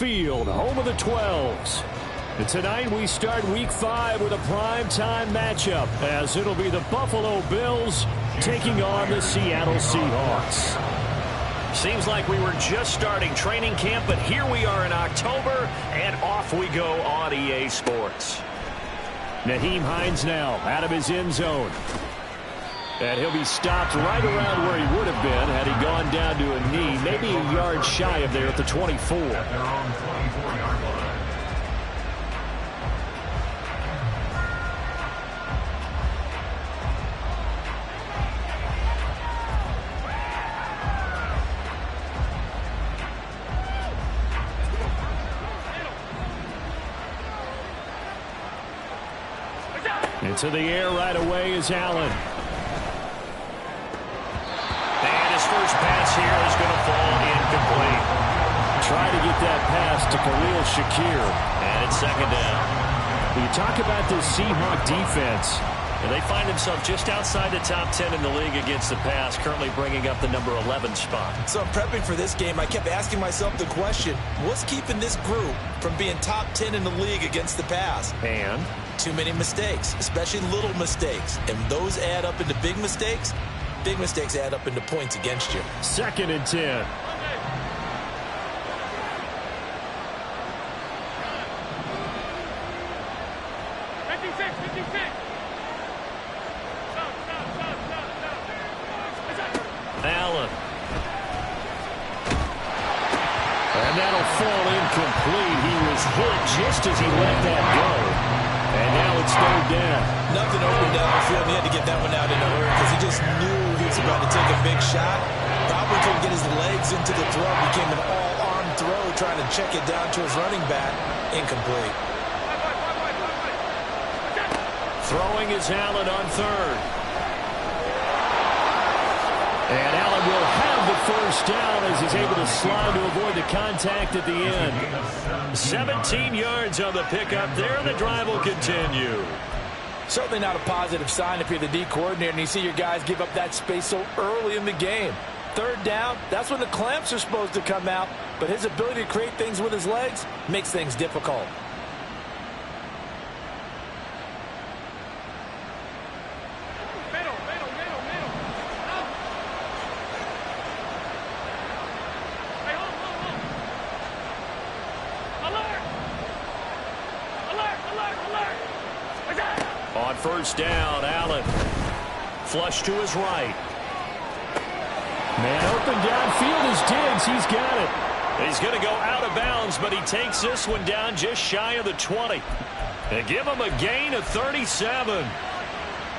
Field, home of the 12s. And tonight we start Week 5 with a primetime matchup, as it'll be the Buffalo Bills taking on the Seattle Seahawks. Seems like we were just starting training camp, but here we are in October, and off we go on EA Sports. Nyheim Hines now out of his end zone. And he'll be stopped right around where he would have been had he gone down to a knee, maybe a yard shy of there at the 24. Into the air right away is Allen. First pass here is going to fall incomplete. Try to get that pass to Khalil Shakir. And it's second down. When you talk about this Seahawk defense, and they find themselves just outside the top 10 in the league against the pass, currently bringing up the number 11 spot. So prepping for this game, I kept asking myself the question, what's keeping this group from being top 10 in the league against the pass? And? Too many mistakes, especially little mistakes. And those add up into big mistakes. Big mistakes add up into points against you. 2nd and 10. Allen. And that'll fall incomplete. He was hit just as he let that go. And now it's third down. Nothing open down the field. He had to get that one out in a hurry because he just knew he was about to take a big shot. Probably couldn't get his legs into the throw. Became an all-arm throw trying to check it down to his running back. Incomplete. Throwing is Allen on third. And Allen will have the first down as he's able to slide to avoid the contact at the end. 17 yards on the pickup there. The drive will continue. Certainly not a positive sign if you're the D coordinator and you see your guys give up that space so early in the game. Third down, that's when the clamps are supposed to come out, but his ability to create things with his legs makes things difficult. On first down, Allen. Flush to his right. Man open downfield is Diggs. He's got it. He's going to go out of bounds, but he takes this one down just shy of the 20. And give him a gain of 37. All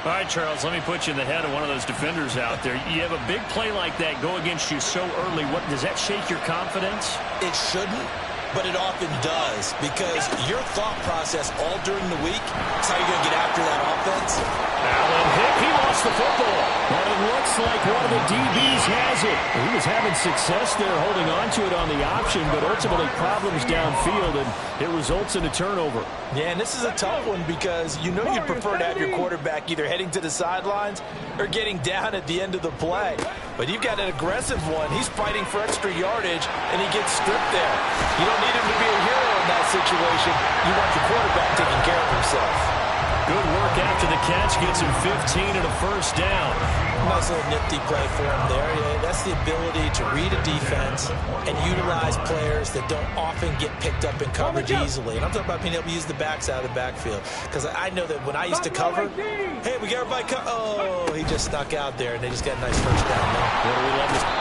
right, Charles, let me put you in the head of one of those defenders out there. You have a big play like that go against you so early. What does that shake your confidence? It shouldn't, but it often does, because your thought process all during the week is how you're going to get after that offense. Allen hit. He lost the football. But it looks like one of the DBs has it. He was having success there holding on to it on the option, but ultimately problems downfield, and it results in a turnover. Yeah, and this is a tough one because you know you'd prefer to have your quarterback either heading to the sidelines or getting down at the end of the play. But you've got an aggressive one. He's fighting for extra yardage, and he gets stripped there. You don't need him to be a hero in that situation. You want your quarterback taking care of himself. Good work after the catch. Gets him 15 and a first down. Nice little nifty play for him there. Yeah, that's the ability to read a defense and utilize players that don't often get picked up in coverage easily. And I'm talking about being able to use the backs out of the backfield. Because I know that when I used to cover, hey, we got everybody oh, he just snuck out there, and they just got a nice first down there.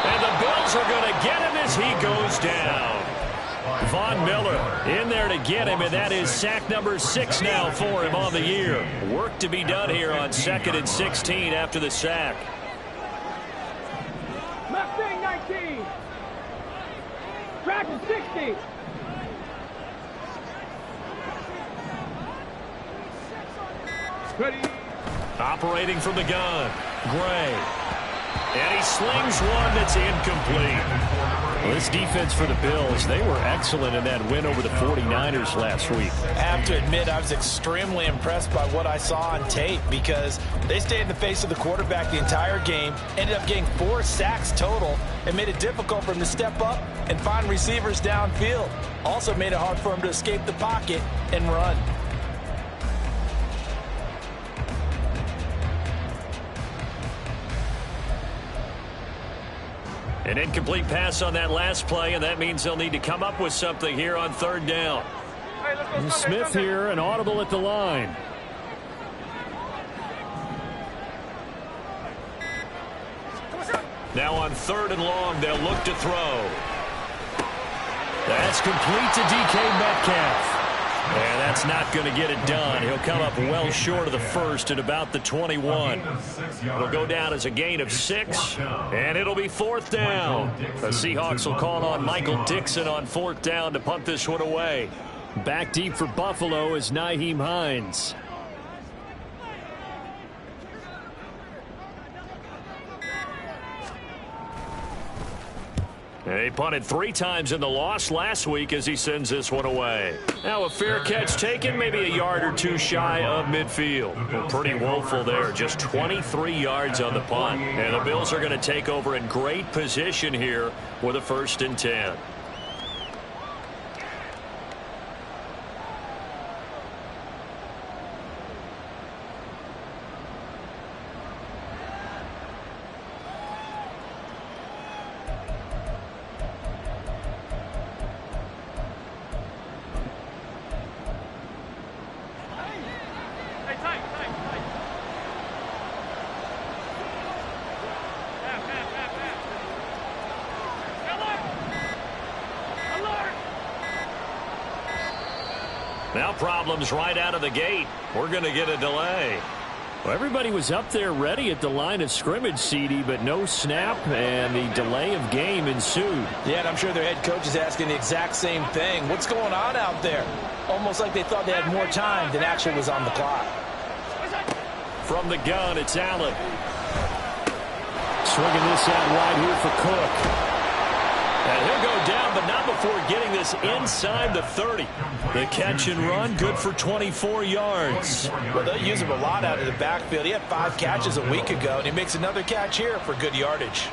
And the Bills are going to get him as he goes down. Von Miller in there to get him, and that is sack number 6 now for him on the year. Work to be done here on 2nd and 16 after the sack. Mustang 19. Track 60. Ready. Operating from the gun, Gray. And he slings one that's incomplete. Well, this defense for the Bills, they were excellent in that win over the 49ers last week. I have to admit, I was extremely impressed by what I saw on tape because they stayed in the face of the quarterback the entire game, ended up getting 4 sacks total, and made it difficult for him to step up and find receivers downfield. Also made it hard for him to escape the pocket and run. An incomplete pass on that last play, and that means they'll need to come up with something here on 3rd down. And Smith here, an audible at the line. Now on 3rd and long, they'll look to throw. That's complete to DK Metcalf. And that's not going to get it done. He'll come up well short of the first at about the 21. It'll go down as a gain of 6, and it'll be 4th down. The Seahawks will call on Michael Dixon on 4th down to punt this one away. Back deep for Buffalo is Nyheim Hines. He punted 3 times in the loss last week as he sends this one away. Now a fair catch taken, maybe a yard or 2 shy of midfield. Well, pretty woeful there, just 23 yards on the punt. And the Bills are going to take over in great position here with a 1st and 10. Now problems right out of the gate. We're going to get a delay. Well, everybody was up there ready at the line of scrimmage, CD, but no snap, and the delay of game ensued. Yeah, and I'm sure their head coach is asking the exact same thing. What's going on out there? Almost like they thought they had more time than actually was on the clock. From the gun, it's Allen. Swinging this out wide here for Cook. And he'll go down, but not before getting this inside the 30. The catch and run, good for 24 yards. Well, they'll use him a lot out of the backfield. He had 5 catches a week ago, and he makes another catch here for good yardage.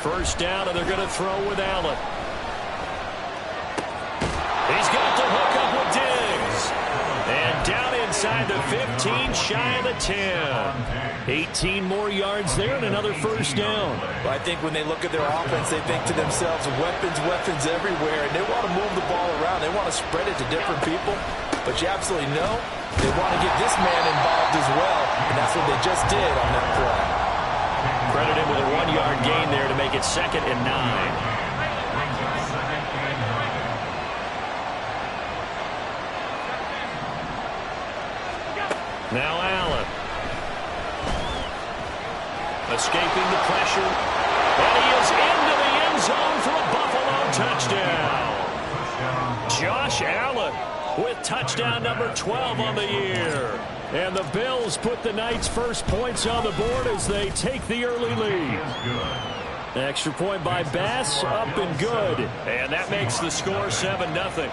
First down, and they're going to throw with Allen. He's got the hook up with Diggs. And down inside the 15, shy of the 10. 18 more yards there and another first down. Well, I think when they look at their offense, they think to themselves, weapons everywhere, and they want to move the ball around. They want to spread it to different people. But you absolutely know they want to get this man involved as well, and that's what they just did on that play. Credit him with a 1-yard gain there to make it 2nd and 9. Now Allen. Escaping the pressure. And he is into the end zone for a Buffalo touchdown. Josh Allen with touchdown number 12 on the year. And the Bills put the Knights' first points on the board as they take the early lead. Extra point by Bass, up and good. And that makes the score 7-0.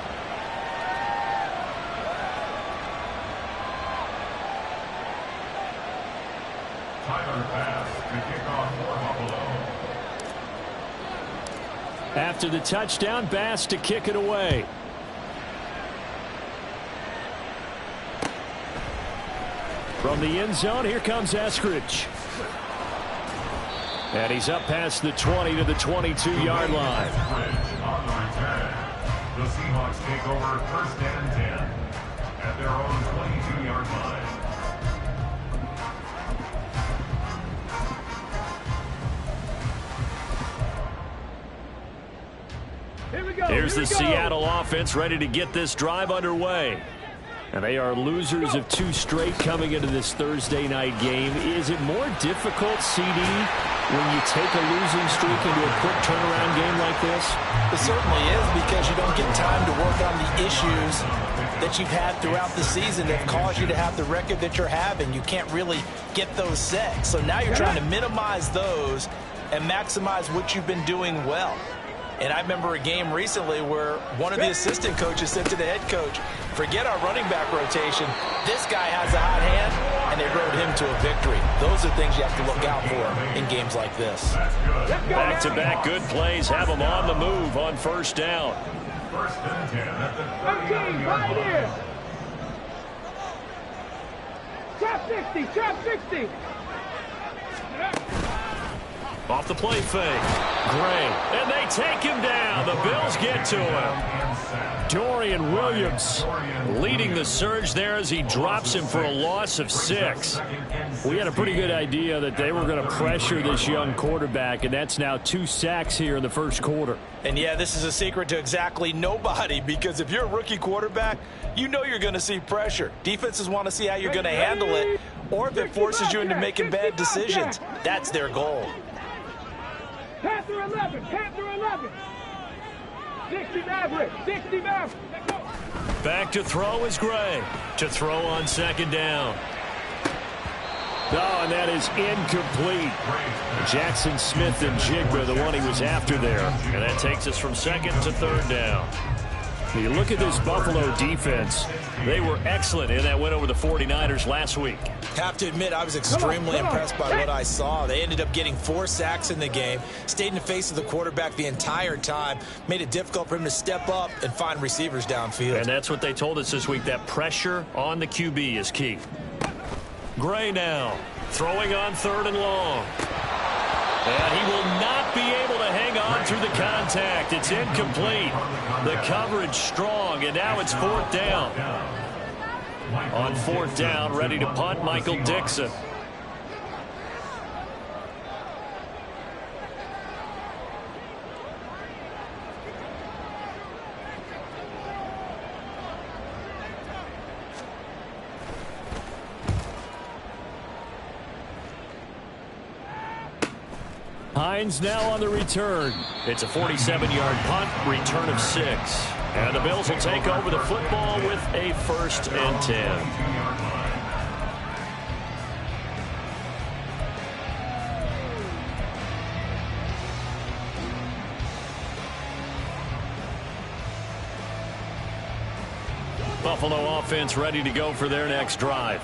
After the touchdown, Bass to kick it away. From the end zone, here comes Eskridge. And he's up past the 20 to the 22-yard line. The Seahawks take over 1st and 10 at their own 22-yard line. Here's the Seattle offense ready to get this drive underway. And they are losers of 2 straight coming into this Thursday night game. Is it more difficult, CD, when you take a losing streak into a quick turnaround game like this? It certainly is, because you don't get time to work on the issues that you've had throughout the season that caused you to have the record that you're having. You can't really get those set. So now you're trying to minimize those and maximize what you've been doing well. And I remember a game recently where one of the assistant coaches said to the head coach, forget our running back rotation. This guy has a hot hand, and they rode him to a victory. Those are things you have to look out for in games like this. Back-to-back good plays have them on the move on first down. First and 10 at the 13, right here. Trap 60, trap 60. Off the play fake. Gray. And they take him down. The Bills get to him. Dorian Williams leading the surge there as he drops him for a loss of 6. We had a pretty good idea that they were going to pressure this young quarterback, and that's now 2 sacks here in the first quarter. And yeah, this is a secret to exactly nobody, because if you're a rookie quarterback, you know you're going to see pressure. Defenses want to see how you're going to handle it, or if it forces you into making bad decisions. That's their goal. Panther 11, Panther 11. 60 Maverick, 60 Maverick. Back to throw is Gray. To throw on second down. Oh, and that is incomplete. Jackson Smith and Jigba, the one he was after there. And that takes us from second to third down. You look at this Buffalo defense. They were excellent in that win over the 49ers last week. Have to admit, I was extremely impressed by what I saw. They ended up getting 4 sacks in the game, stayed in the face of the quarterback the entire time, made it difficult for him to step up and find receivers downfield. And that's what they told us this week, that pressure on the QB is key. Gray now, throwing on third and long. And he will not be able to hang on through the contact. It's incomplete. The coverage strong, and now it's fourth down. On fourth down, ready to punt, Michael Dixon. Hines now on the return. It's a 47-yard punt, return of 6. And the Bills will take over the football with a 1st and 10. Buffalo offense ready to go for their next drive.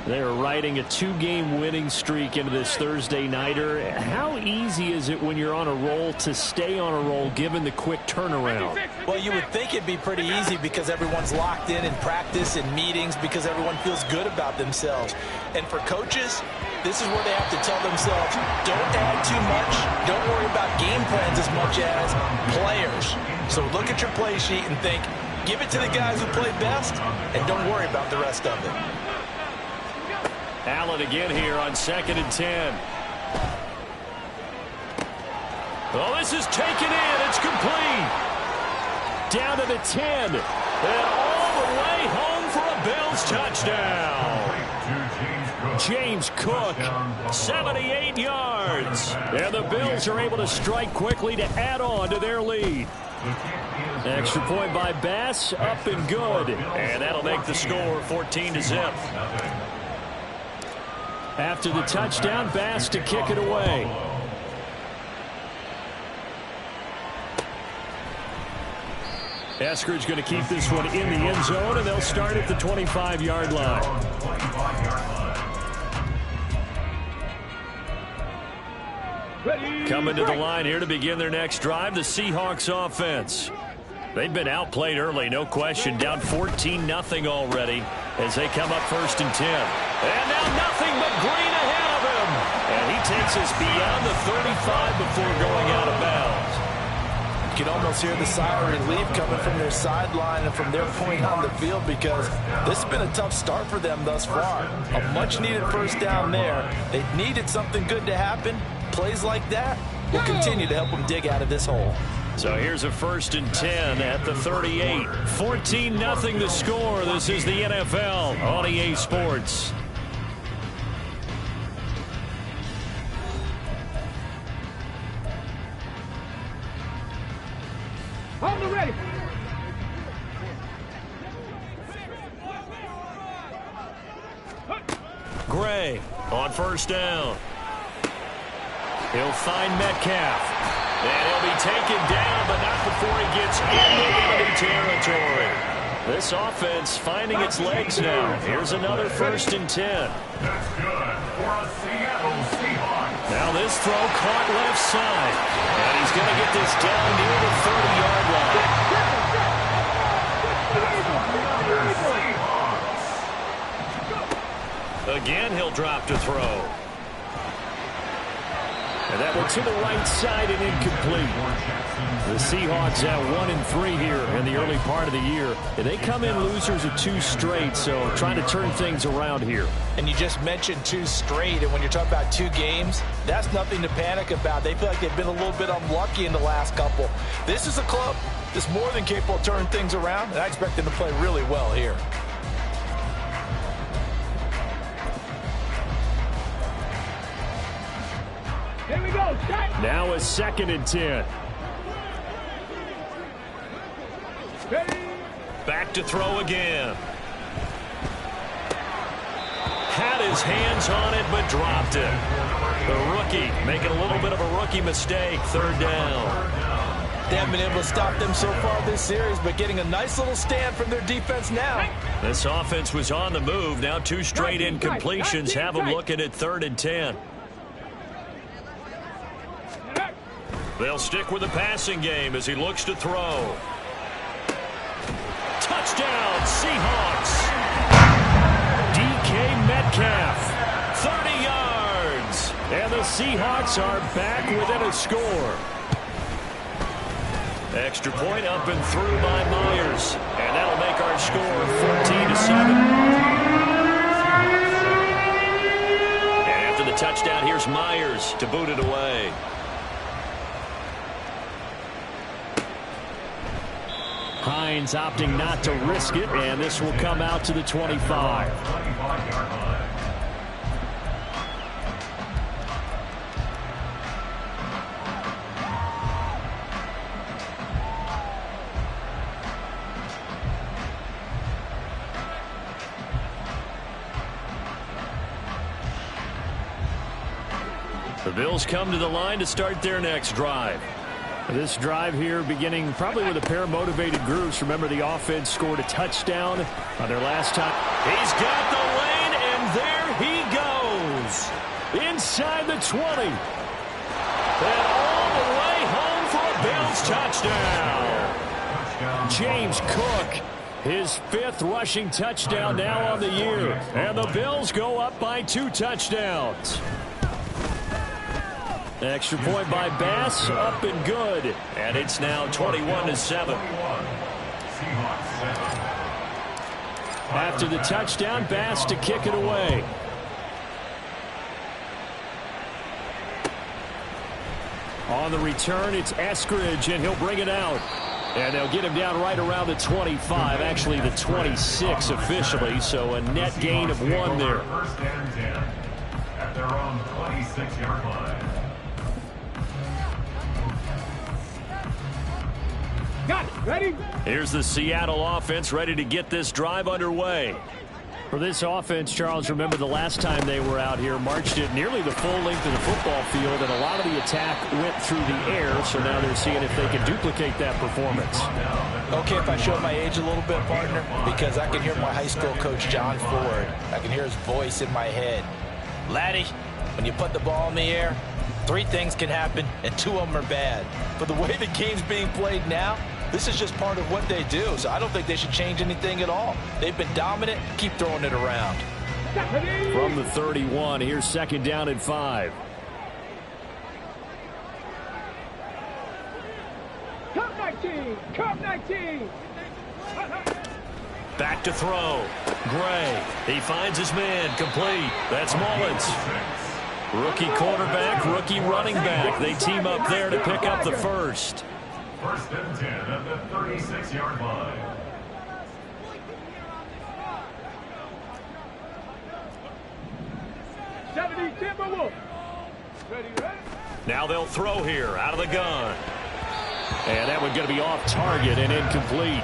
They are riding a 2-game winning streak into this Thursday nighter. How easy is it when you're on a roll to stay on a roll given the quick turnaround? Well, you would think it'd be pretty easy because everyone's locked in practice and meetings, because everyone feels good about themselves. And for coaches, this is where they have to tell themselves, don't add too much. Don't worry about game plans as much as players. So look at your play sheet and think, give it to the guys who play best, and don't worry about the rest of it. Allen again here on 2nd and 10. Oh, this is taken in. It's complete. Down to the 10. And all the way home for a Bills touchdown. James Cook, 78 yards. And the Bills are able to strike quickly to add on to their lead. Extra point by Bass, up and good. And that'll make the score 14-0. After the touchdown, Bass to kick it away. Eskridge going to keep this one in the end zone, and they'll start at the 25-yard line. Coming to the line here to begin their next drive, the Seahawks offense. They've been outplayed early, no question. Down 14-0 already as they come up 1st and 10. And now nothing but green ahead of him. And he takes us beyond the 35 before going out of bounds. You can almost hear the sigh of relief coming from their sideline and from their point on the field, because this has been a tough start for them thus far. A much-needed first down there. They needed something good to happen. Plays like that will continue to help them dig out of this hole. So here's a 1st and 10 at the 38. 14-0 the score. This is the NFL on EA Sports. Gray on first down. He'll find Metcalf. And he'll be taken down, but not before he gets into enemy territory. This offense finding its legs now. Here's another 1st and 10. That's good for a Seattle Seahawks. Now this throw caught left side. And he's going to get this down near the 30-yard line. Again, he'll drop to throw. And that one to the right side and incomplete. The Seahawks at 1-3 here in the early part of the year. And they come in losers of 2 straight, so trying to turn things around here. And you just mentioned 2 straight, and when you're talking about 2 games, that's nothing to panic about. They feel like they've been a little bit unlucky in the last couple. This is a club that's more than capable of turning things around, and I expect them to play really well here. Here we go. Shot. Now a 2nd and 10. Ready. Back to throw again. Had his hands on it, but dropped it. The rookie making a little bit of a rookie mistake. 3rd down. They haven't been able to stop them so far this series, but getting a nice little stand from their defense now. This offense was on the move. Now 2 straight incompletions have them looking at 3rd and 10. They'll stick with the passing game as he looks to throw. Touchdown, Seahawks. DK Metcalf, 30 yards. And the Seahawks are back within a score. Extra point up and through by Myers. And that'll make our score 14-7. And after the touchdown, here's Myers to boot it away. Hines opting not to risk it, and this will come out to the 25. The Bills come to the line to start their next drive. This drive here beginning probably with a pair of motivated groups. Remember, the offense scored a touchdown on their last time. He's got the lane, and there he goes. Inside the 20. And all the way home for a Bills touchdown. James Cook, his 5th rushing touchdown now on the year. And the Bills go up by 2 touchdowns. Extra point by Bass, up and good. And it's now 21-7. After the touchdown, Bass to kick it away. On the return, it's Eskridge, and he'll bring it out. And they'll get him down right around the 25, actually the 26 officially, so a net gain of 1 there. 1st and 10 at their own 26-yard line. Got it. Ready? Here's the Seattle offense ready to get this drive underway. For this offense, Charles, remember the last time they were out here, marched it nearly the full length of the football field, and a lot of the attack went through the air, so now they're seeing if they can duplicate that performance. Okay, if I show my age a little bit, partner, because I can hear my high school coach, John Ford. I can hear his voice in my head. Laddie, when you put the ball in the air, 3 things can happen, and 2 of them are bad. But the way the game's being played now, this is just part of what they do, so I don't think they should change anything at all. They've been dominant. Keep throwing it around. From the 31, here's 2nd down and 5. Cup 19. Cup 19. Back to throw. Gray. He finds his man. Complete. That's Mullins. Rookie quarterback, rookie running back. They team up there to pick up the first. 1st and 10 at the 36-yard line. Now they'll throw here out of the gun. And that one's going to be off target and incomplete.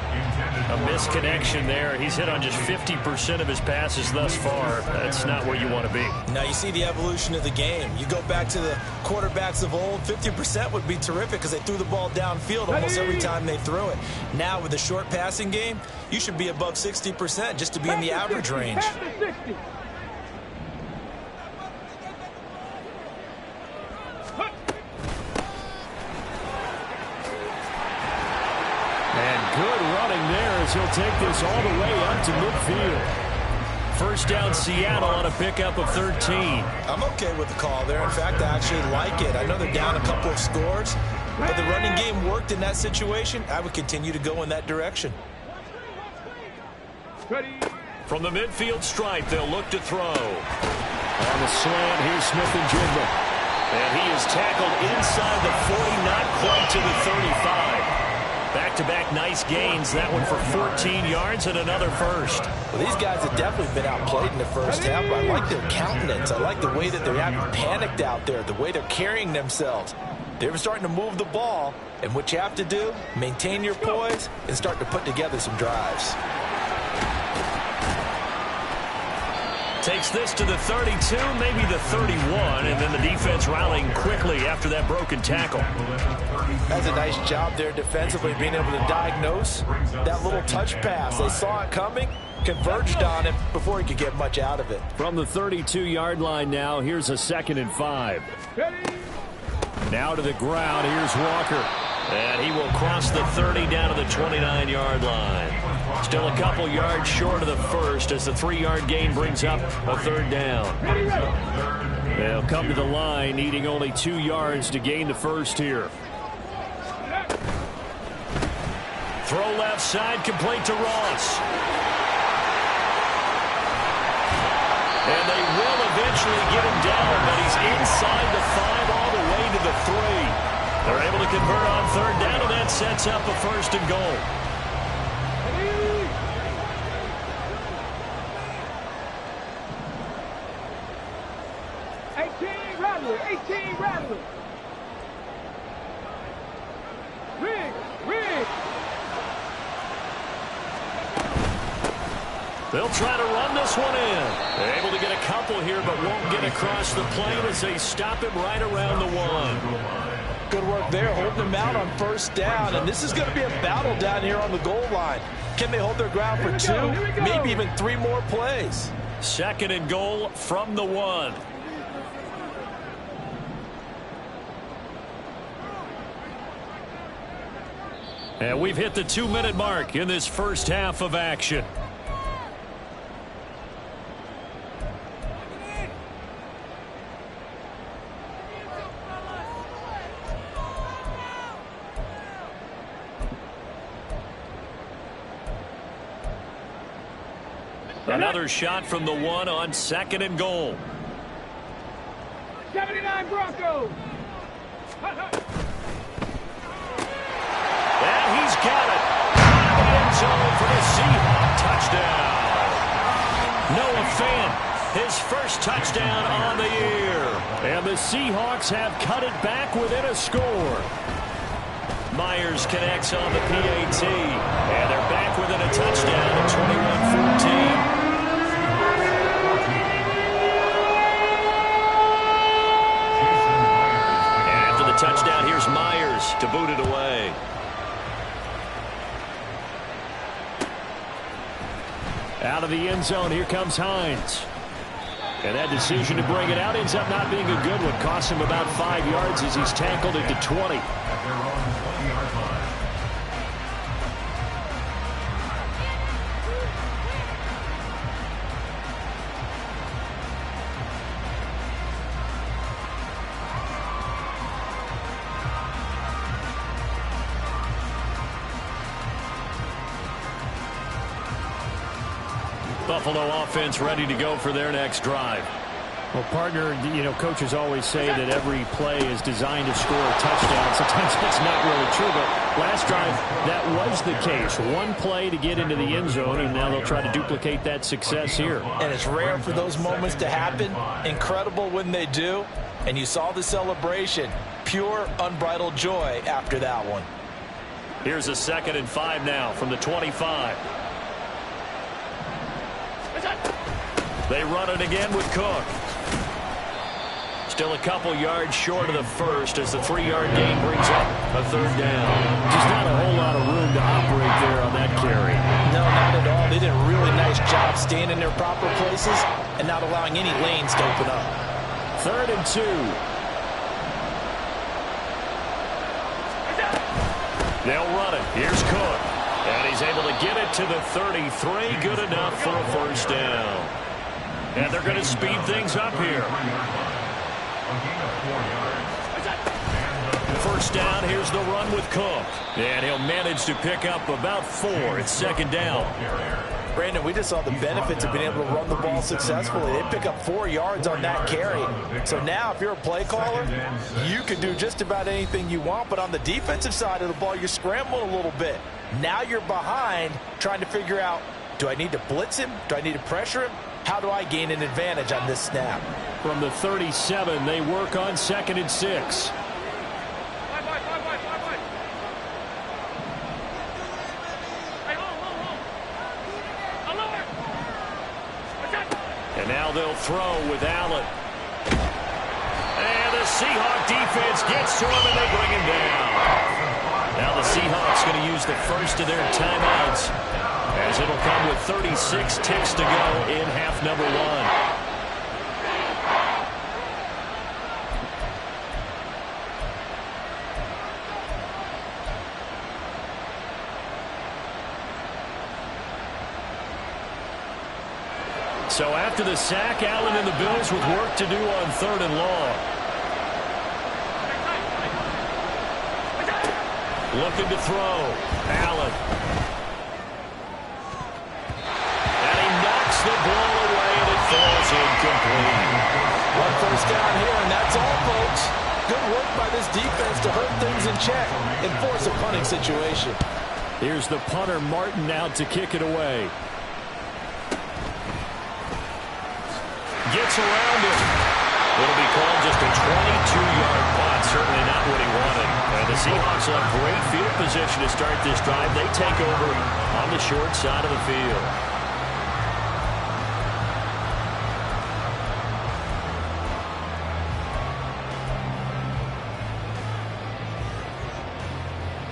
A misconnection there. He's hit on just 50% of his passes thus far. That's not where you want to be. Now you see the evolution of the game. You go back to the quarterbacks of old, 50% would be terrific because they threw the ball downfield almost every time they threw it. Now with the short passing game, you should be above 60% just to be in the average range. Good running there as he'll take this all the way up to midfield. First down, Seattle on a pickup of 13. I'm okay with the call there. In fact, I actually like it. I know they're down a couple of scores, but the running game worked in that situation. I would continue to go in that direction. From the midfield stripe, they'll look to throw. On the slant, here's Smith-Njigba. And he is tackled inside the 40, not quite to the 35. Back-to-back nice gains. That one for 14 yards and another first. Well, these guys have definitely been outplayed in the first half, but I like their countenance. I like the way that they're having panicked out there, the way they're carrying themselves. They're starting to move the ball, and what you have to do, maintain your poise and start to put together some drives. Takes this to the 32, maybe the 31, and then the defense rallying quickly after that broken tackle. That's a nice job there defensively, being able to diagnose that little touch pass. They saw it coming, converged on it before he could get much out of it. From the 32-yard line now, here's a 2nd and 5. Now to the ground, here's Walker. And he will cross the 30 down to the 29-yard line. Still a couple yards short of the first as the 3-yard gain brings up a 3rd down. They'll come to the line, needing only 2 yards to gain the first here. Throw left side, complete to Ross. And they will eventually get him down, but he's inside the 5 all the way to the 3. They're able to convert on 3rd down, and that sets up a 1st and goal. They'll try to run this one in. They're able to get a couple here, but won't get across the plane as they stop him right around the 1. Good work there, holding them out on 1st down, and this is going to be a battle down here on the goal line. Can they hold their ground for 2, maybe even 3 more plays? 2nd and goal from the 1. And we've hit the 2-minute mark in this first half of action. Another shot from the 1 on 2nd and goal. 79 Broncos. And he's got it. Out of the end zone for the Seahawks touchdown. Noah Fant, his first touchdown on the year. And the Seahawks have cut it back within a score. Myers connects on the PAT. And they're back within a touchdown at 21-14. Touchdown, here's Myers to boot it away. Out of the end zone, here comes Hines. And that decision to bring it out ends up not being a good one. Costs him about 5 yards as he's tackled at the 20. Buffalo offense ready to go for their next drive. Well, partner, you know, coaches always say that every play is designed to score a touchdown. Sometimes that's not really true, but last drive, that was the case. One play to get into the end zone, and now they'll try to duplicate that success here. And it's rare for those moments to happen. Incredible when they do. And you saw the celebration. Pure, unbridled joy after that one. Here's a 2nd and 5 now from the 25. They run it again with Cook. Still a couple yards short of the first as the 3-yard gain brings up a 3rd down. Just not a whole lot of room to operate there on that carry. No, not at all. They did a really nice job staying in their proper places and not allowing any lanes to open up. 3rd and 2. They'll run it. Here's Cook. And he's able to get it to the 33. Good enough for a 1st down. And they're going to speed things up here. 1st down, here's the run with Cook. And he'll manage to pick up about 4. It's 2nd down. Brandon, we just saw the benefits of being able to run the ball successfully. They pick up 4 yards on that carry. So now if you're a play caller, you can do just about anything you want. But on the defensive side of the ball, you're scrambling a little bit. Now you're behind trying to figure out, do I need to blitz him? Do I need to pressure him? How do I gain an advantage on this snap? From the 37, they work on 2nd and 6. And now they'll throw with Allen. And the Seahawk defense gets to him and they bring him down. Now the Seahawks going to use the first of their timeouts, as it'll come with 36 ticks to go in half number 1. So after the sack, Allen and the Bills with work to do on 3rd and long. Looking to throw. Allen. And he knocks the ball away, and it falls incomplete. 1 first down here, and that's all, folks. Good work by this defense to hold things in check and force a punting situation. Here's the punter, Martin, out to kick it away. Gets around it. It'll be called just a 22-yard punt. Certainly not what he wanted. And the Seahawks will have great field position to start this drive. They take over on the short side of the field.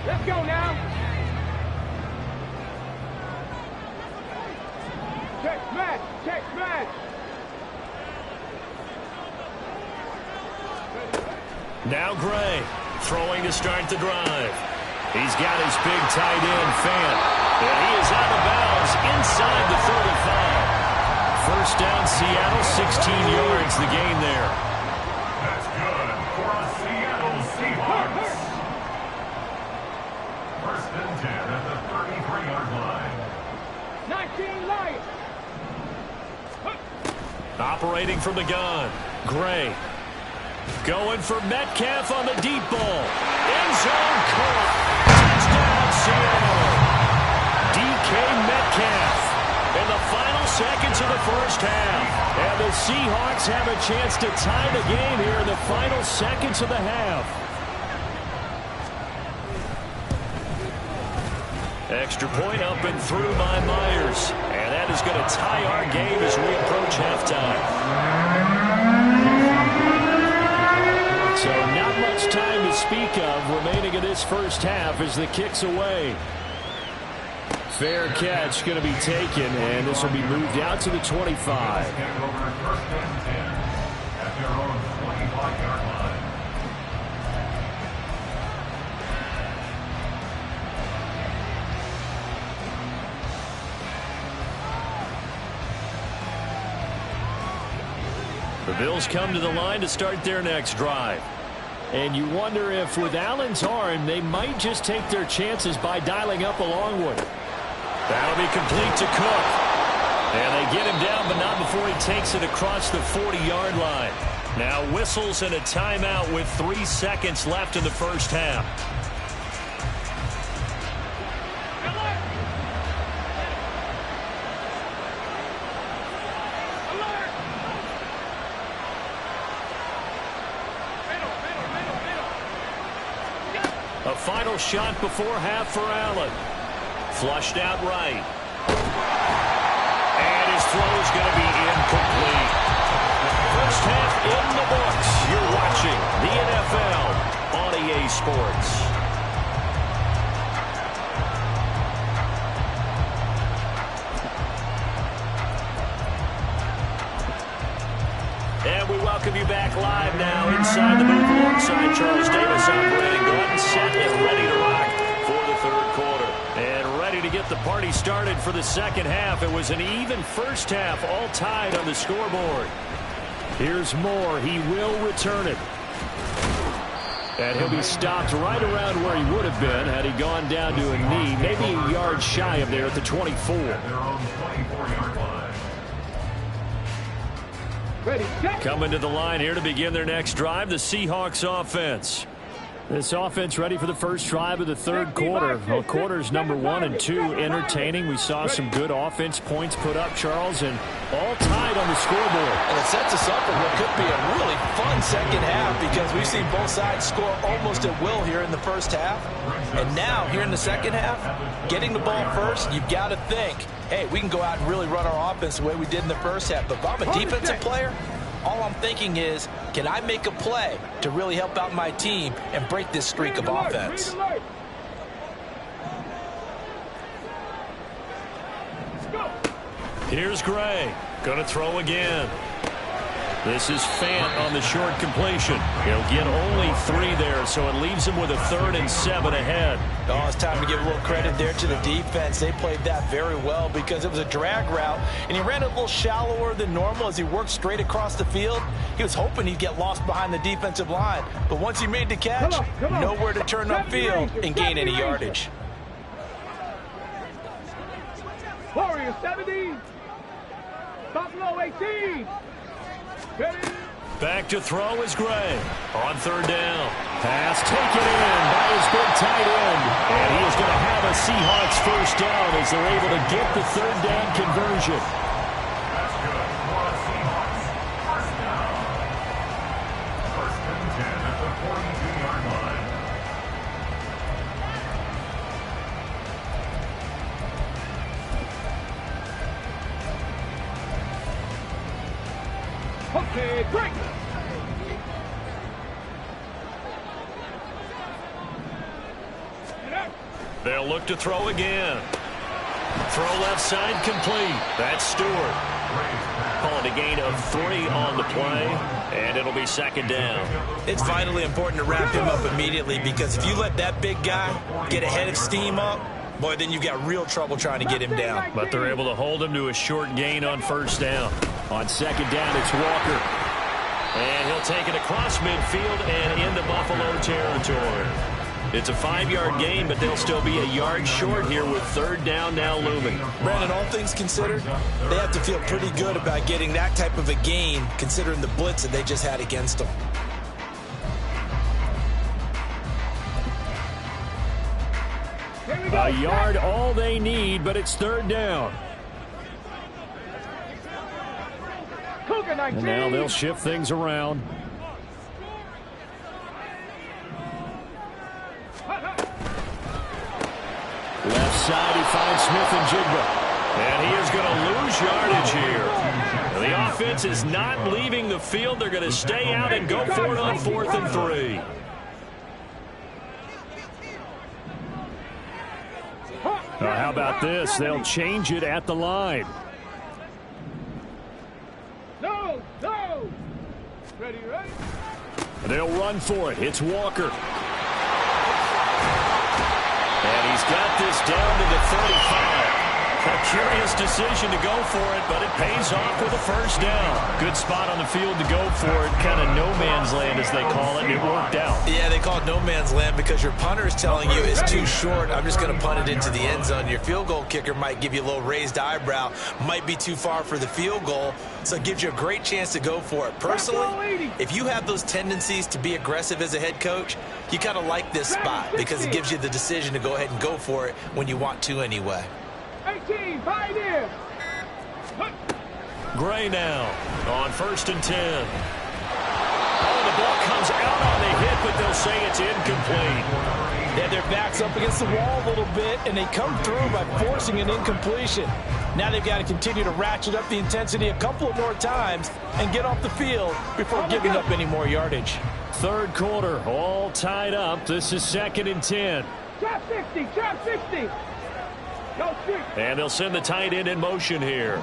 Let's go now. Check smash. Check smash. Now Gray throwing to start the drive. He's got his big tight end, Fant. And he is out of bounds inside the 35. 1st down, Seattle, 16 yards the gain there. That's good for a Seattle Seahawks. 1st and 10 at the 33-yard line. 19 Lions. Operating from the gun, Gray. Going for Metcalf on the deep ball. End zone caught. Touchdown, Seattle. DK Metcalf in the final seconds of the 1st half. And the Seahawks have a chance to tie the game here in the final seconds of the half. Extra point up and through by Myers. And that is going to tie our game as we approach halftime. So not much time to speak of remaining in this 1st half as the kick's away. Fair catch going to be taken, and this will be moved out to the 25. Get it over 1st and 10 at their own 25-yard line. The Bills come to the line to start their next drive. And you wonder if with Allen's arm, they might just take their chances by dialing up a long one. That'll be complete to Cook. And they get him down, but not before he takes it across the 40-yard line. Now whistles and a timeout with 3 seconds left in the 1st half. A final shot before half for Allen. Flushed out right. And his throw is going to be incomplete. First half in the books. You're watching the NFL on EA Sports. And we welcome you back live now inside the booth alongside Charles Davis. I'm Brandon Gordon, set and ready to rock for the third quarter. And ready to get the party started for the second half. It was an even first half, all tied on the scoreboard. Here's Moore. He will return it. And he'll be stopped right around where he would have been had he gone down to a knee, maybe a yard shy of there at the 24. Coming to the line here to begin their next drive, the Seahawks offense. This offense ready for the first drive of the third quarter. Well, quarters number 1 and 2 entertaining. We saw some good offense points put up, Charles, and all tied on the scoreboard. And it sets us up for what could be a really fun second half because we've seen both sides score almost at will here in the first half. And now, here in the second half, getting the ball first, you've got to think, hey, we can go out and really run our offense the way we did in the first half. But if I'm a defensive player, all I'm thinking is, can I make a play to really help out my team and break this streak of offense? Here's Gray. Going to throw again. This is Fant on the short completion. He'll get only 3 there, so it leaves him with a 3rd and 7 ahead. Oh, it's time to give a little credit there to the defense. They played that very well because it was a drag route, and he ran it a little shallower than normal as he worked straight across the field. He was hoping he'd get lost behind the defensive line, but once he made the catch, nowhere to turn upfield and gain any yardage. Warriors 70. Buffalo 18. Back to throw is Gray. On third down. Pass taken in by his big tight end. And he is going to have a Seahawks first down as they're able to get the third down conversion. That's good for the Seahawks. First down. First and 10 at the 42-yard line. Okay, break. They'll look to throw again. Throw left side complete. That's Stewart. Calling a gain of 3 on the play, and it'll be second down. It's vitally important to wrap him up immediately because if you let that big guy get a head of steam up, boy, then you've got real trouble trying to get him down. But they're able to hold him to a short gain on first down. On second down, it's Walker. And he'll take it across midfield and into Buffalo territory. It's a 5-yard gain, but they'll still be a yard short here with third down now looming. Brandon, all things considered, they have to feel pretty good about getting that type of a gain considering the blitz that they just had against them. A yard all they need, but it's third down. And now they'll shift things around. Left side, he finds Smith and Jigba. And he is going to lose yardage here. The offense is not leaving the field. They're going to stay out and go for it on 4th and 3. How about this? They'll change it at the line. No. Ready. They'll run for it. It's Walker. And he's got this down to the 35. A curious decision to go for it, but it pays off with a first down. Good spot on the field to go for it. Kind of no man's land, as they call it, and it worked out. Yeah, they call it no man's land because your punter is telling you it's too short. I'm just going to punt it into the end zone. Your field goal kicker might give you a little raised eyebrow. Might be too far for the field goal, so it gives you a great chance to go for it. Personally, if you have those tendencies to be aggressive as a head coach, you kind of like this spot because it gives you the decision to go ahead and go for it when you want to anyway. 18, pioneer. Gray now on 1st and 10. Oh, the ball comes out on the hit, but they'll say it's incomplete. They had their backs up against the wall a little bit, and they come through by forcing an incompletion. Now they've got to continue to ratchet up the intensity a couple of more times and get off the field before giving up any more yardage. Third quarter, all tied up. This is 2nd and 10. Trap 60, trap 60. Go street. And they'll send the tight end in motion here.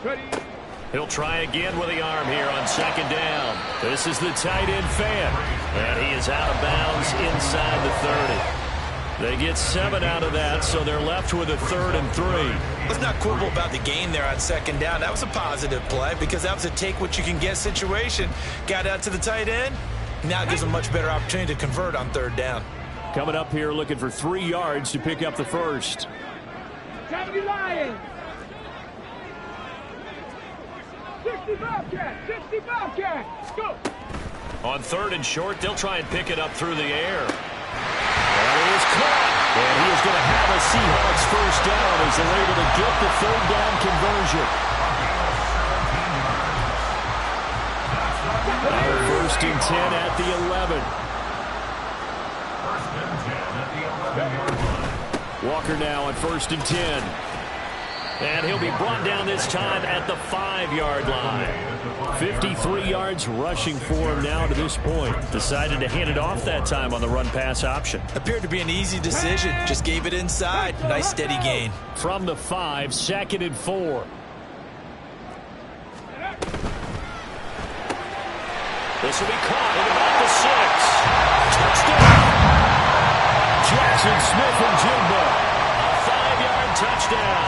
Ready. He'll try again with the arm here on 2nd down. This is the tight end fan. And he is out of bounds inside the 30. They get 7 out of that, so they're left with a 3rd and 3. Let's not quibble about the gain there on 2nd down. That was a positive play because that was a take-what-you-can-get situation. Got out to the tight end. Now it gives them a much better opportunity to convert on 3rd down. Coming up here looking for 3 yards to pick up the first. 70 Lions. 60 Bobcat, 60 Bobcat. Go. On 3rd and short, they'll try and pick it up through the air. And it is caught. And he is going to have a Seahawks first down as they're able to get the 3rd down conversion. Now 1st and 10 at the 11. 1st and 10 at the 11-yard line. Walker now on 1st and 10. And he'll be brought down this time at the 5-yard line. 53 yards rushing for him now to this point. Decided to hand it off that time on the run-pass option. Appeared to be an easy decision. Just gave it inside. Nice steady gain. From the 5, 2nd and 4. This will be caught at about the 6. Touchdown! Jackson Smith and Jimbo. A 5-yard touchdown.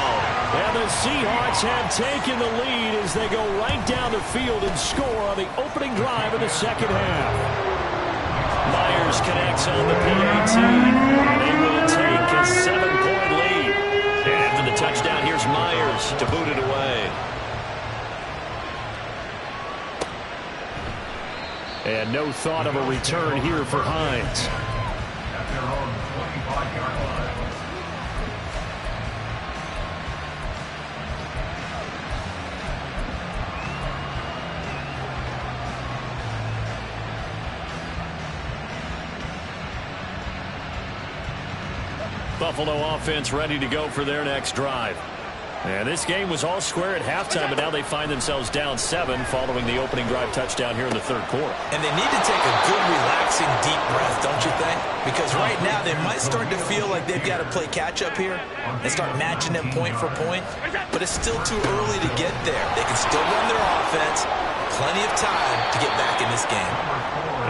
And the Seahawks have taken the lead as they go right down the field and score on the opening drive of the 2nd half. Myers connects on the PAT, and they will take a 7-point lead. And after the touchdown, here's Myers to boot it away. And no thought of a return here for Hines. At their own 25-yard line. Buffalo offense ready to go for their next drive. And this game was all square at halftime, but now they find themselves down 7 following the opening drive touchdown here in the 3rd quarter. And they need to take a good, relaxing, deep breath, don't you think? Because right now they might start to feel like they've got to play catch-up here and start matching them point for point. But it's still too early to get there. They can still run their offense. Plenty of time to get back in this game.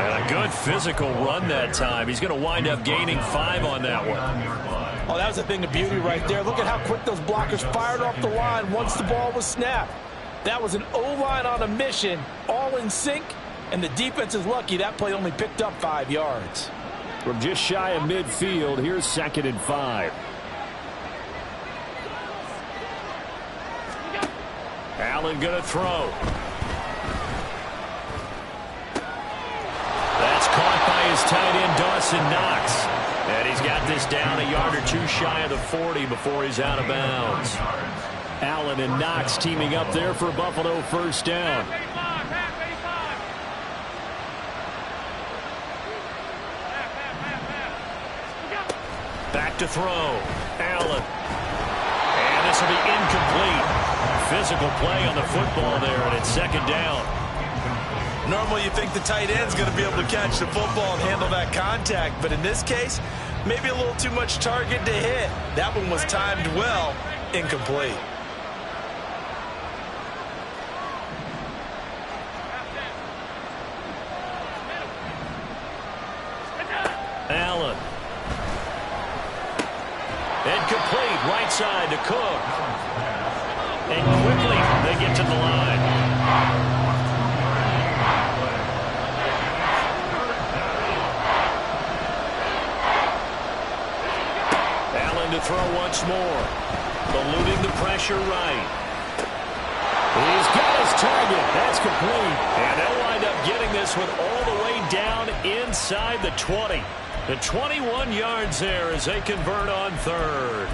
And a good physical run that time. He's going to wind up gaining 5 on that one. Oh, that was a thing of beauty right there. Look at how quick those blockers fired off the line once the ball was snapped. That was an O-line on a mission, all in sync, and the defense is lucky that play only picked up 5 yards. From just shy of midfield, here's 2nd and 5. Allen going to throw. That's caught by his tight end, Dawson Knox. And he's got this down a yard or 2 shy of the 40 before he's out of bounds. Allen and Knox teaming up there for Buffalo first down. Back to throw. Allen. And this will be incomplete. Physical play on the football there, and it's 2nd down. Normally you think the tight end's going to be able to catch the football and handle that contact, but in this case, maybe a little too much target to hit. That one was timed well, incomplete. Allen. Incomplete, right side to Cook. And quickly they get to the line. To throw once more. Eluding the pressure right. He's got his target. That's complete. And they'll wind up getting this one all the way down inside the 20. The 21 yards there as they convert on 3rd.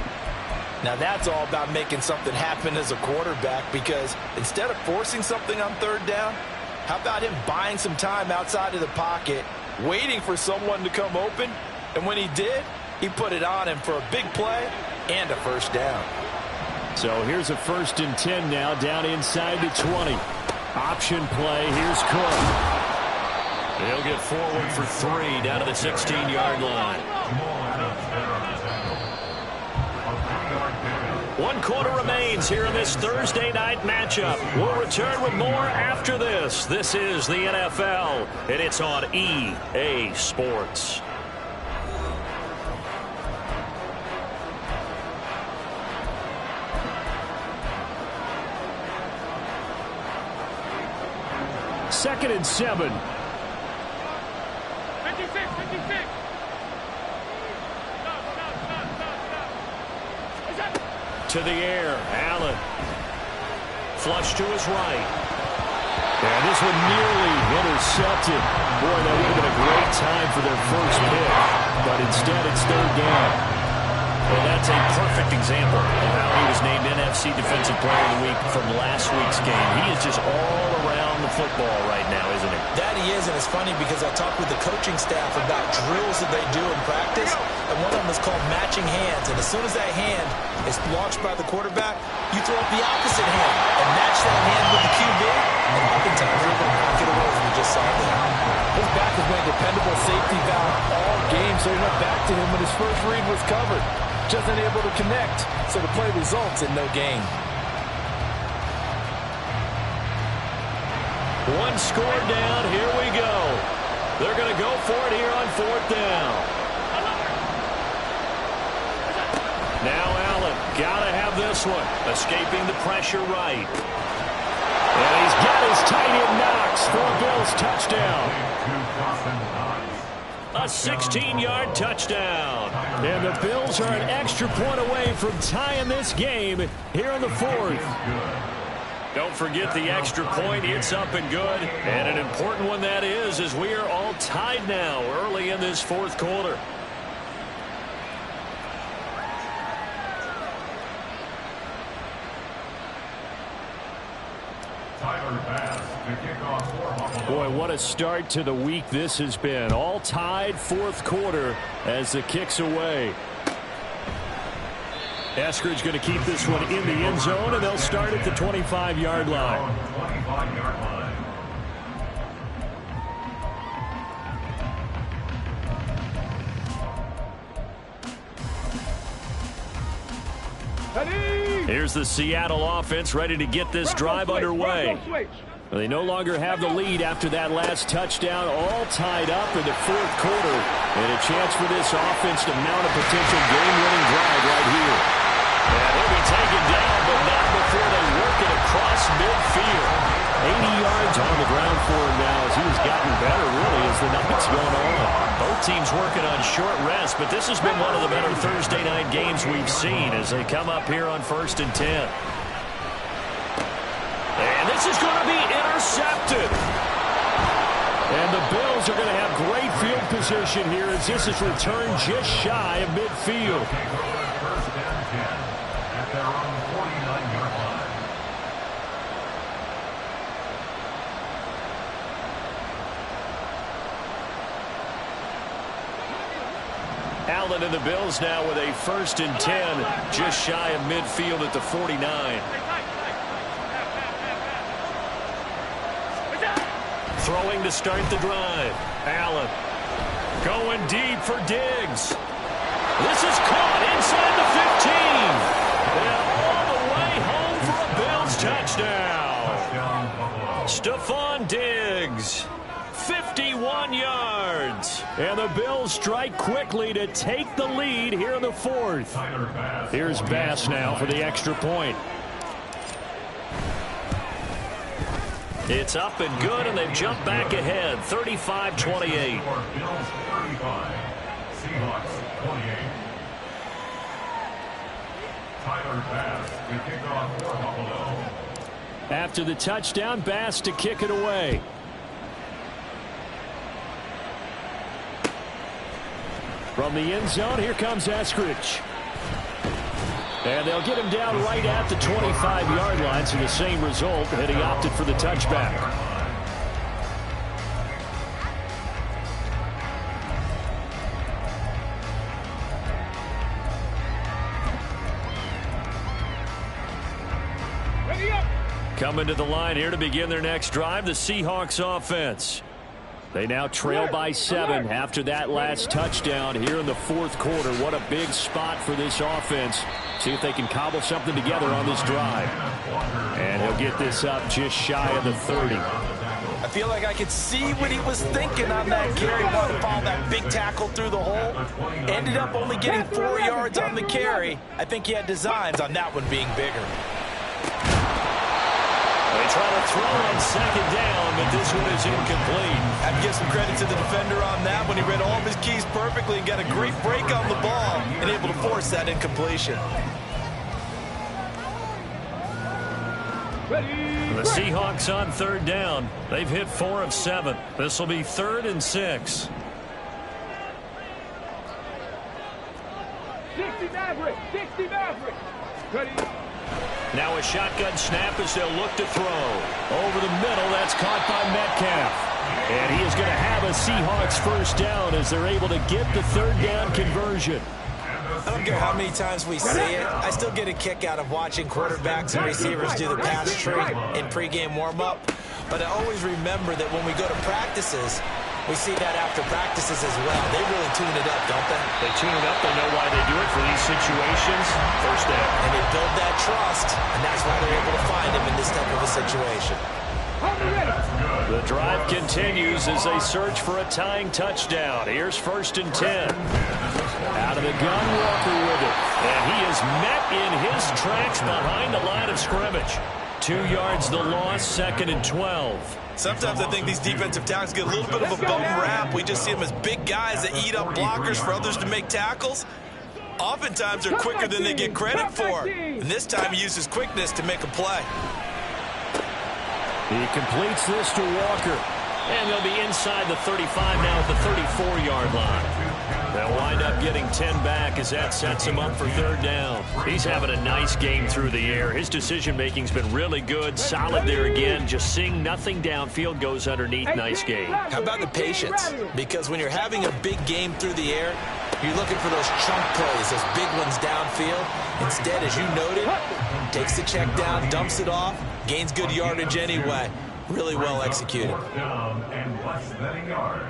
Now that's all about making something happen as a quarterback, because instead of forcing something on 3rd down, How about him buying some time outside of the pocket, waiting for someone to come open, and when he did, he put it on him for a big play and a first down. So here's a 1st and 10 now, down inside the 20. Option play, here's Cook. He'll get forward for 3 down to the 16-yard line. 1 quarter remains here in this Thursday night matchup. We'll return with more after this. This is the NFL, and it's on EA Sports. Second and 7. 56. To the air, Allen. Flush to his right. And this one nearly intercepted. Boy, that would have been a great time for their first pick. But instead, it's 3rd down. Well, that's a perfect example of how he was named NFC Defensive Player of the Week from last week's game. He is just all around the football right now, isn't he? That he is, and it's funny because I talked with the coaching staff about drills that they do in practice, and one of them is called matching hands. And as soon as that hand is launched by the quarterback, you throw up the opposite hand and match that hand with the QB, and oftentimes you're able to knock it away, as we just saw there. His back has been a dependable safety valve all game, so he went back to him when his first read was covered. Just unable to connect, so the play results in no gain. 1 score down, here we go. They're going to go for it here on 4th down. Now Allen, got to have this one. Escaping the pressure right. And he's got his tight end Knox for a Bills touchdown. A 16-yard touchdown. And the Bills are an extra point away from tying this game here in the 4th. Don't forget the extra point. It's up and good. And an important one that is, as we are all tied now early in this 4th quarter. Boy, what a start to the week this has been. All tied 4th quarter as the kick's away. Eskridge going to keep this one in the end zone, and they'll start at the 25-yard line. Here's the Seattle offense ready to get this drive underway. They no longer have the lead after that last touchdown, all tied up in the 4th quarter. And a chance for this offense to mount a potential game-winning drive right here. And he'll be taken down, but not before they work it across midfield. 80 yards on the ground for him now as he's gotten better, really, as the night's gone on. Both teams working on short rest, but this has been one of the better Thursday night games we've seen as they come up here on 1st and 10. And this is going to be intercepted. And the Bills are going to have great field position here as this is returned just shy of midfield. Allen and the Bills now with a 1st and 10, just shy of midfield at the 49. Throwing to start the drive. Allen going deep for Diggs. This is caught inside the 15. And all the way home for a Bills touchdown. Stephon Diggs, 51 yards. And the Bills strike quickly to take the lead here in the 4th. Here's Bass now for the extra point. It's up and good, and they've jumped back ahead, 35-28. After the touchdown, Bass to kick it away. From the end zone, here comes Eskridge. And they'll get him down right at the 25-yard line, so the same result, and he opted for the touchback. Coming to the line here to begin their next drive, the Seahawks offense. They now trail by 7 after that last touchdown here in the fourth quarter. What a big spot for this offense. See if they can cobble something together on this drive. And he'll get this up just shy of the 30. I feel like I could see what he was thinking on that carry. Wanted to follow that big tackle through the hole. Ended up only getting 4 yards on the carry. I think he had designs on that one being bigger. They try to throw on second down, but this one is incomplete. I have to give some credit to the defender on that when he read all of his keys perfectly and got a great break on the ball and able to force that incompletion. The Seahawks on third down. They've hit 4 of 7. This will be 3rd and 6. 60 Maverick. 60 Maverick. Ready. Now a shotgun snap as they'll look to throw. Over the middle, that's caught by Metcalf. And he is going to have a Seahawks first down as they're able to get the third down conversion. I don't care how many times we say it, I still get a kick out of watching quarterbacks and receivers do the pass tree in pregame warm-up. But I always remember that when we go to practices, we see that after practices as well. They really tune it up, don't they? They tune it up. They know why they do it for these situations. First down. And they build that trust, and that's why they're able to find him in this type of a situation. The drive continues as they search for a tying touchdown. Here's 1st and 10. Out of the gun, Walker with it. And he is met in his tracks behind the line of scrimmage. 2 yards the loss, 2nd and 12. Sometimes I think these defensive tackles get a little bit of a bum rap. We just see them as big guys that eat up blockers for others to make tackles. Oftentimes they're quicker than they get credit for. And this time he uses quickness to make a play. He completes this to Walker. And they'll be inside the 35 now at the 34-yard line. They'll wind up getting 10 back as that sets him up for third down. He's having a nice game through the air. His decision-making's been really good. Solid there again. Just seeing nothing downfield goes underneath. Nice game. How about the patience? Because when you're having a big game through the air, you're looking for those chunk plays, those big ones downfield. Instead, as you noted, takes the check down, dumps it off, gains good yardage anyway. Really well executed. Down and less than a yard.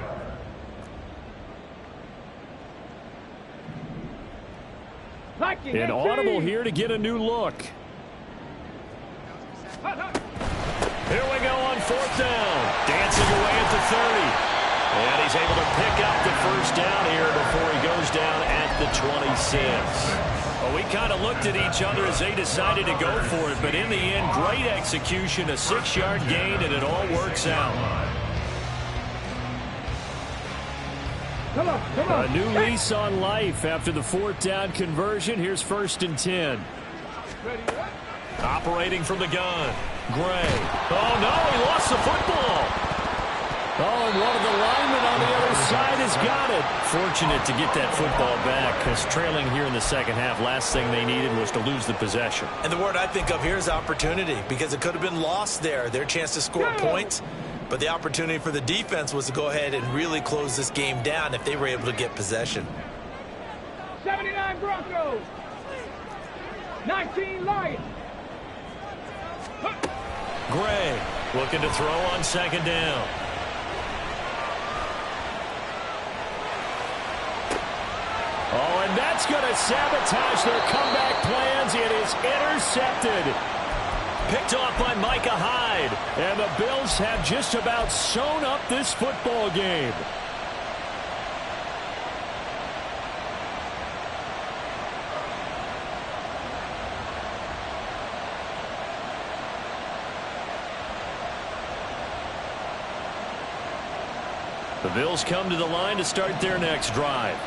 An audible here to get a new look. Here we go on 4th down. Dancing away at the 30. And he's able to pick up the first down here before he goes down at the 26. Well, we kind of looked at each other as they decided to go for it, but in the end, great execution, a 6-yard gain, and it all works out. A new lease on life after the 4th down conversion. Here's 1st and 10. Operating from the gun. Gray. Oh, no, he lost the football. Oh, and one of the linemen on the other side has got it. Fortunate to get that football back, because trailing here in the second half, last thing they needed was to lose the possession. And the word I think of here is opportunity, because it could have been lost there. Their chance to score points. But the opportunity for the defense was to go ahead and really close this game down if they were able to get possession. 79 Broncos. 19 Lions. Gray looking to throw on 2nd down. Oh, and that's going to sabotage their comeback plans. It is intercepted. Picked off by Micah Hyde. And the Bills have just about sewn up this football game. The Bills come to the line to start their next drive.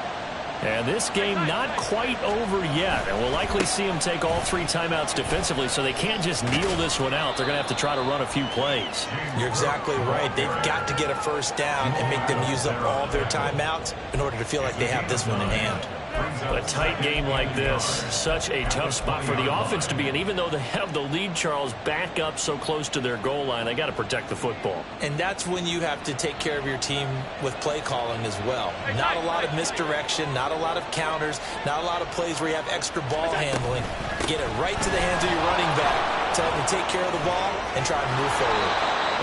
And this game not quite over yet. And we'll likely see them take all 3 timeouts defensively, so they can't just kneel this one out. They're going to have to try to run a few plays. You're exactly right. They've got to get a first down and make them use up all of their timeouts in order to feel like they have this one in hand. A tight game like this, such a tough spot for the offense to be in. Even though they have the lead, Charles, back up so close to their goal line, they got to protect the football. And that's when you have to take care of your team with play calling as well. Not a lot of misdirection, not a lot of counters, not a lot of plays where you have extra ball handling. Get it right to the hands of your running back. tell him to take care of the ball and try to move forward.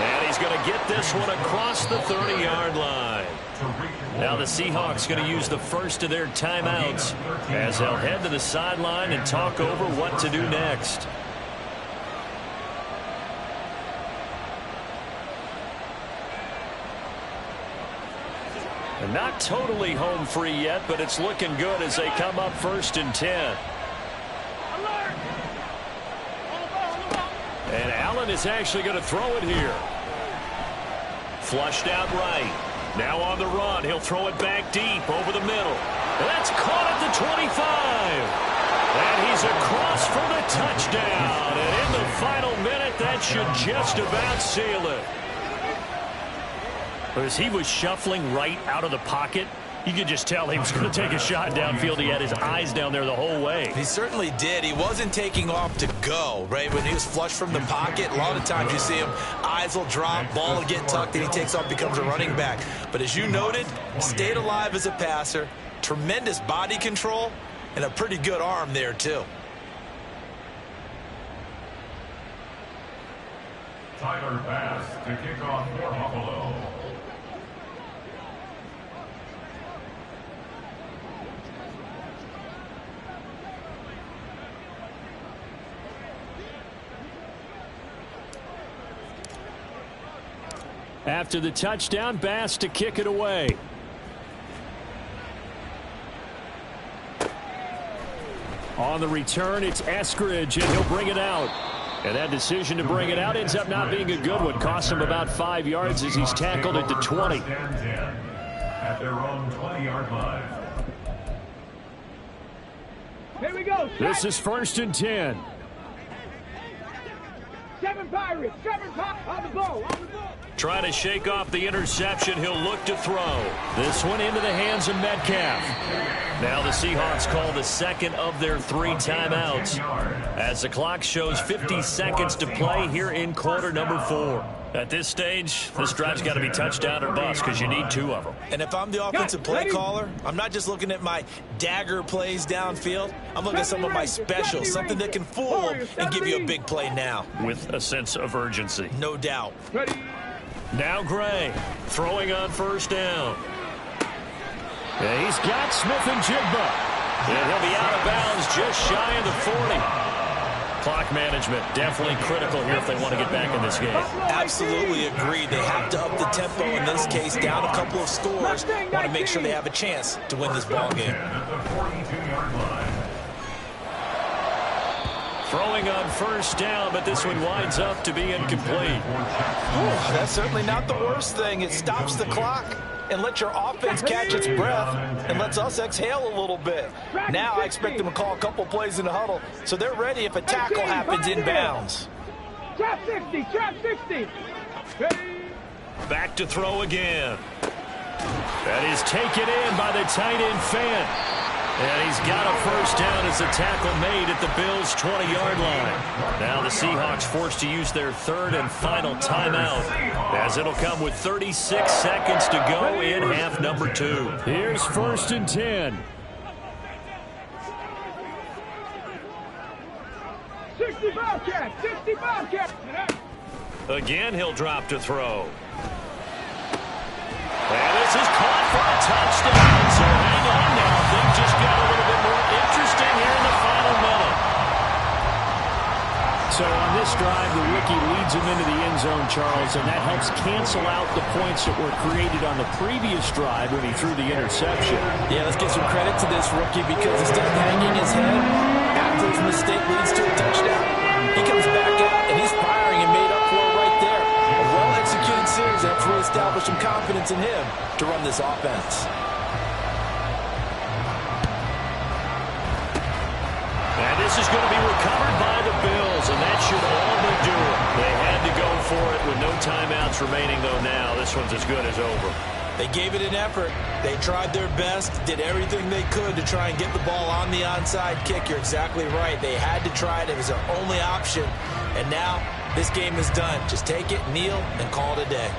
And he's going to get this one across the 30-yard line. Now the Seahawks going to use the first of their timeouts as they'll head to the sideline and talk over what to do next. And not totally home free yet, but it's looking good as they come up 1st and 10. And Allen is actually going to throw it here. Flushed out right. Now on the run. He'll throw it back deep over the middle. That's caught at the 25. And he's across for the touchdown. And in the final minute, that should just about seal it. As he was shuffling right out of the pocket, you could just tell he was going to take a shot downfield. He had his eyes down there the whole way. He certainly did. He wasn't taking off to go, right? When he was flush from the pocket, a lot of times you see him, eyes will drop, ball will get tucked, and he takes off, becomes a running back. But as you noted, stayed alive as a passer, tremendous body control, and a pretty good arm there, too. Tyler Bass to kick off for Buffalo. After the touchdown, Bass to kick it away. On the return, it's Eskridge, and he'll bring it out. And that decision to bring it out ends up not being a good one. Costs him about 5 yards as he's tackled at the 20. At their own 20-yard line. Here we go. This is 1st and 10. 7 Pirates. 7 Pirates. On the ball. On the ball. Trying to shake off the interception. He'll look to throw. This one into the hands of Metcalf. Now the Seahawks call the second of their 3 timeouts as the clock shows 50 seconds to play here in quarter number 4. At this stage, this drive's got to be touchdown or bust because you need 2 of them. And if I'm the offensive play caller, I'm not just looking at my dagger plays downfield. I'm looking at some of my specials, something that can fool them and give you a big play now. With a sense of urgency. No doubt. Now Gray throwing on 1st down. Yeah, he's got Smith and Jigba. And he'll be out of bounds just shy of the 40. Clock management definitely critical here if they want to get back in this game. Absolutely agreed. They have to up the tempo in this case, down a couple of scores. Want to make sure they have a chance to win this ball game. Throwing on 1st down, but this one winds up to be incomplete. That's certainly not the worst thing. It stops the clock and lets your offense catch its breath and lets us exhale a little bit. Now I expect them to call a couple plays in the huddle so they're ready if a tackle happens inbounds. Trap 60. Trap 60. Back to throw again. That is taken in by the tight end Fant. And he's got a 1st down as the tackle made at the Bills' 20-yard line. Now the Seahawks forced to use their 3rd and final timeout as it'll come with 36 seconds to go in half number 2. Here's 1st and 10. 60 Bobcat. 60 Bobcat. Again, he'll drop to throw. And this is caught for a touchdown. So hang on now. Things just got a little bit more interesting here in the final minute. So on this drive, the rookie leads him into the end zone, Charles, and that helps cancel out the points that were created on the previous drive when he threw the interception. Yeah, let's give some credit to this rookie because instead of hanging his head after his mistake leads to a touchdown, he comes back out and he's firing and made up for it right there. A well-executed series helps reestablish some confidence in him to run this offense. And this is going to be recovered by the Bills, and that should all but do it. They had to go for it with no timeouts remaining, though now this one's as good as over. They gave it an effort. They tried their best, did everything they could to try and get the ball on the onside kick. You're exactly right. They had to try it. It was their only option. And now this game is done. Just take it, kneel, and call it a day.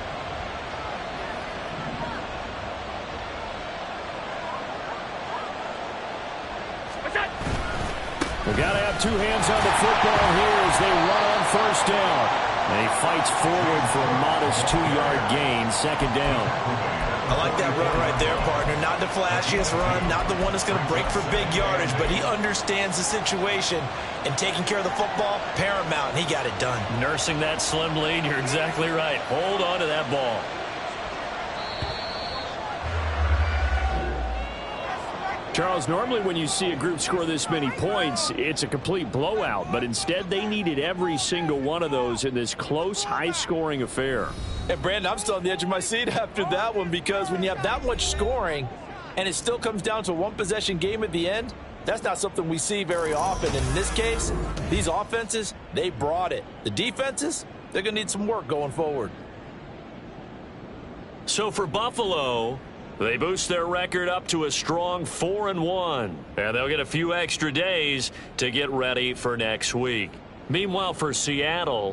The Got to have two hands on the football here as they run on first down. And he fights forward for a modest 2-yard gain, second down. I like that run right there, partner. Not the flashiest run, not the one that's going to break for big yardage, but he understands the situation, and taking care of the football, paramount, and he got it done. Nursing that slim lead, you're exactly right. Hold on to that ball. Charles, normally when you see a group score this many points, it's a complete blowout. But instead, they needed every single one of those in this close, high-scoring affair. And, Brandon, I'm still on the edge of my seat after that one, because when you have that much scoring and it still comes down to a one-possession game at the end, that's not something we see very often. And in this case, these offenses, they brought it. The defenses, they're going to need some work going forward. So for Buffalo, they boost their record up to a strong 4-1. And they'll get a few extra days to get ready for next week. Meanwhile, for Seattle,